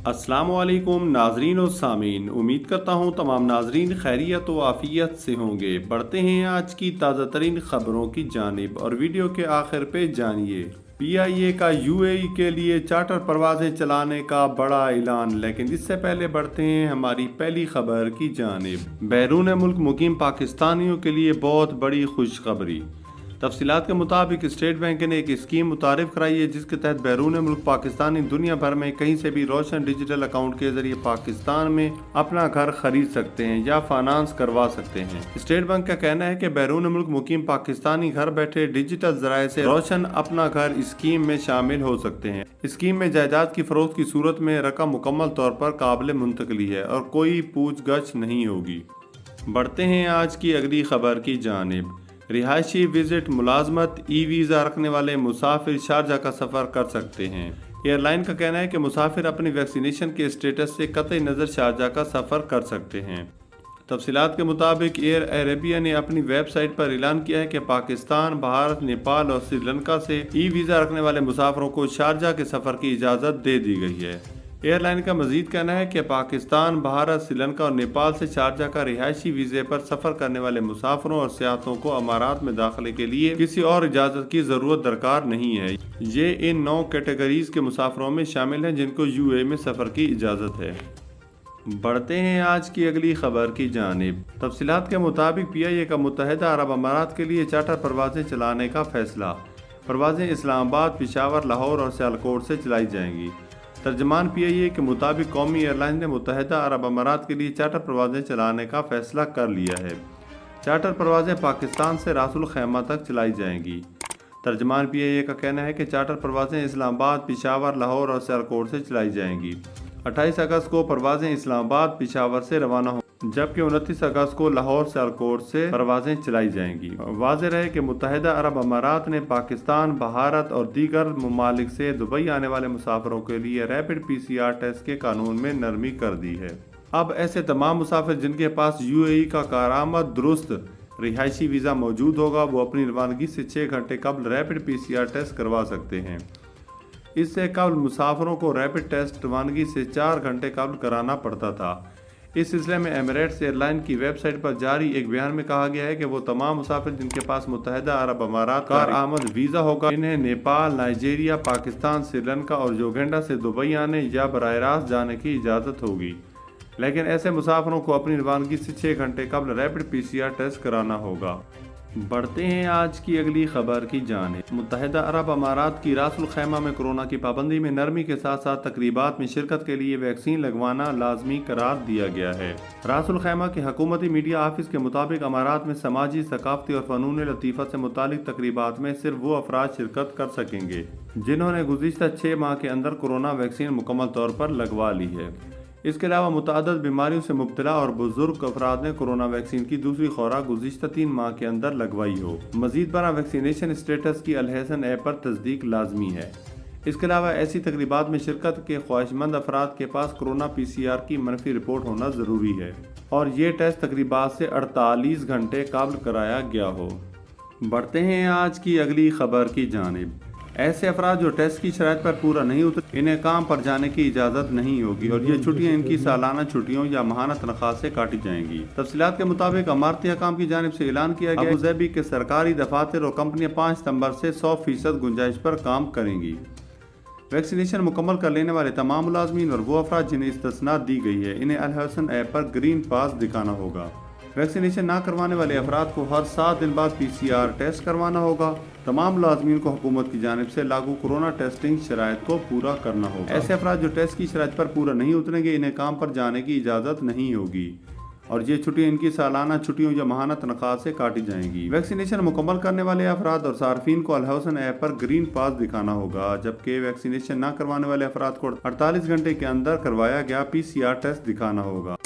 السلام علیکم ناظرین و سامعین، امید کرتا ہوں تمام ناظرین خیریت و عافیت سے ہوں گے۔ بڑھتے ہیں آج کی تازہ ترین خبروں کی جانب اور ویڈیو کے آخر پہ جانیے پی آئی اے کا یو اے ای کے لیے چارٹر پروازیں چلانے کا بڑا اعلان۔ لیکن اس سے پہلے بڑھتے ہیں ہماری پہلی خبر کی جانب۔ بیرون ملک مقیم پاکستانیوں کے لیے بہت بڑی خوشخبری۔ تفصیلات کے مطابق اسٹیٹ بینک نے ایک اسکیم متعارف کرائی ہے جس کے تحت بیرون ملک پاکستانی دنیا بھر میں کہیں سے بھی روشن ڈیجیٹل اکاؤنٹ کے ذریعے پاکستان میں اپنا گھر خرید سکتے ہیں یا فائنانس کروا سکتے ہیں۔ اسٹیٹ بینک کا کہنا ہے کہ بیرون ملک مقیم پاکستانی گھر بیٹھے ڈیجیٹل ذرائع سے روشن اپنا گھر اسکیم میں شامل ہو سکتے ہیں۔ اسکیم میں جائیداد کی فروخت کی صورت میں رقم مکمل طور پر قابل منتقلی ہے اور کوئی پوچھ گچھ نہیں ہوگی۔ بڑھتے ہیں آج کی اگلی خبر کی جانب۔ رہائشی وزٹ ملازمت ای ویزا رکھنے والے مسافر شارجہ کا سفر کر سکتے ہیں۔ ایئر لائن کا کہنا ہے کہ مسافر اپنی ویکسینیشن کے اسٹیٹس سے قطع نظر شارجہ کا سفر کر سکتے ہیں۔ تفصیلات کے مطابق ایئر عربیہ نے اپنی ویب سائٹ پر اعلان کیا ہے کہ پاکستان، بھارت، نیپال اور سری لنکا سے ای ویزا رکھنے والے مسافروں کو شارجہ کے سفر کی اجازت دے دی گئی ہے۔ ایئر لائن کا مزید کہنا ہے کہ پاکستان، بھارت، سری لنکا اور نیپال سے شارجہ کا رہائشی ویزے پر سفر کرنے والے مسافروں اور سیاحوں کو امارات میں داخلے کے لیے کسی اور اجازت کی ضرورت درکار نہیں ہے۔ یہ ان 9 کیٹیگریز کے مسافروں میں شامل ہیں جن کو یو اے میں سفر کی اجازت ہے۔ بڑھتے ہیں آج کی اگلی خبر کی جانب۔ تفصیلات کے مطابق پی آئی اے کا متحدہ عرب امارات کے لیے چارٹر پروازیں چلانے کا فیصلہ۔ پروازیں اسلام آباد، پشاور، لاہور اور سیالکوٹ سے چلائی جائیں گی۔ ترجمان پی آئی اے کے مطابق قومی ایئر لائن نے متحدہ عرب امارات کے لیے چارٹر پروازیں چلانے کا فیصلہ کر لیا ہے۔ چارٹر پروازیں پاکستان سے راس الخیمہ تک چلائی جائیں گی۔ ترجمان پی آئی اے کا کہنا ہے کہ چارٹر پروازیں اسلام آباد، پشاور، لاہور اور سیالکوٹ سے چلائی جائیں گی۔ 28 اگست کو پروازیں اسلام آباد، پشاور سے روانہ ہوں جبکہ 29 اگست کو لاہور، سیالکوٹ سے پروازیں چلائی جائیں گی۔ واضح رہے کہ متحدہ عرب امارات نے پاکستان، بھارت اور دیگر ممالک سے دبئی آنے والے مسافروں کے لیے ریپڈ پی سی آر ٹیسٹ کے قانون میں نرمی کر دی ہے۔ اب ایسے تمام مسافر جن کے پاس یو اے ای کا کارآمد درست رہائشی ویزا موجود ہوگا وہ اپنی روانگی سے 6 گھنٹے قبل ریپڈ پی سی آر ٹیسٹ کروا سکتے ہیں۔ اس سے قبل مسافروں کو ریپڈ ٹیسٹ روانگی سے 4 گھنٹے قبل کرانا پڑتا تھا۔ اس سلسلے میں ایمریٹس ایئر لائن کی ویب سائٹ پر جاری ایک بیان میں کہا گیا ہے کہ وہ تمام مسافر جن کے پاس متحدہ عرب امارات کا کارآمد ویزا ہوگا انہیں نیپال، نائجیریا، پاکستان، سری لنکا اور یوگینڈا سے دبئی آنے یا براہ راست جانے کی اجازت ہوگی، لیکن ایسے مسافروں کو اپنی روانگی سے 6 گھنٹے قبل ریپڈ پی سی آر ٹیسٹ کرانا ہوگا۔ بڑھتے ہیں آج کی اگلی خبر کی جانب۔ متحدہ عرب امارات کی راس الخیمہ میں کورونا کی پابندی میں نرمی کے ساتھ ساتھ تقریبات میں شرکت کے لیے ویکسین لگوانا لازمی قرار دیا گیا ہے۔ راس الخیمہ کے حکومتی میڈیا آفس کے مطابق امارات میں سماجی، ثقافتی اور فنون لطیفہ سے متعلق تقریبات میں صرف وہ افراد شرکت کر سکیں گے جنہوں نے گزشتہ 6 ماہ کے اندر کورونا ویکسین مکمل طور پر لگوا لی ہے۔ اس کے علاوہ متعدد بیماریوں سے مبتلا اور بزرگ افراد نے کورونا ویکسین کی دوسری خوراک گزشتہ 3 ماہ کے اندر لگوائی ہو۔ مزید برآں ویکسینیشن اسٹیٹس کی الحسن ایپ پر تصدیق لازمی ہے۔ اس کے علاوہ ایسی تقریبات میں شرکت کے خواہش مند افراد کے پاس کورونا پی سی آر کی منفی رپورٹ ہونا ضروری ہے اور یہ ٹیسٹ تقریبات سے 48 گھنٹے قبل کرایا گیا ہو۔ بڑھتے ہیں آج کی اگلی خبر کی جانب۔ ایسے افراد جو ٹیسٹ کی شرائط پر پورا نہیں اترے انہیں کام پر جانے کی اجازت نہیں ہوگی اور یہ چھٹیاں ان کی سالانہ چھٹیوں یا ماہانہ تنخواہ سے کاٹی جائیں گی۔ تفصیلات کے مطابق اماراتی حکام کی جانب سے اعلان کیا گیا ہے کہ ابوظہبی کے سرکاری دفاتر اور کمپنیاں 5 ستمبر سے 100% گنجائش پر کام کریں گی۔ ویکسینیشن مکمل کر لینے والے تمام ملازمین اور وہ افراد جنہیں استثناء دی گئی ہے انہیں الحسن ایپ پر گرین پاس دکھانا ہوگا۔ ویکسینیشن نہ کروانے والے افراد کو ہر 7 دن بعد پی سی آر ٹیسٹ کروانا ہوگا۔ تمام ملازمین کو حکومت کی جانب سے لاگو کورونا ٹیسٹنگ شرائط کو پورا کرنا ہوگا۔ ایسے افراد جو ٹیسٹ کی شرائط پر پورا نہیں اتریں گے انہیں کام پر جانے کی اجازت نہیں ہوگی اور یہ چھٹیاں ان کی سالانہ چھٹیوں یا ماہانہ تنخواہ سے کاٹی جائیں گی۔ ویکسینیشن مکمل کرنے والے افراد اور صارفین کو الحسن ایپ پر گرین پاس دکھانا ہوگا جبکہ ویکسینیشن نہ کروانے والے افراد کو 48 گھنٹے کے اندر کروایا گیا پی سی آر ٹیسٹ دکھانا ہوگا۔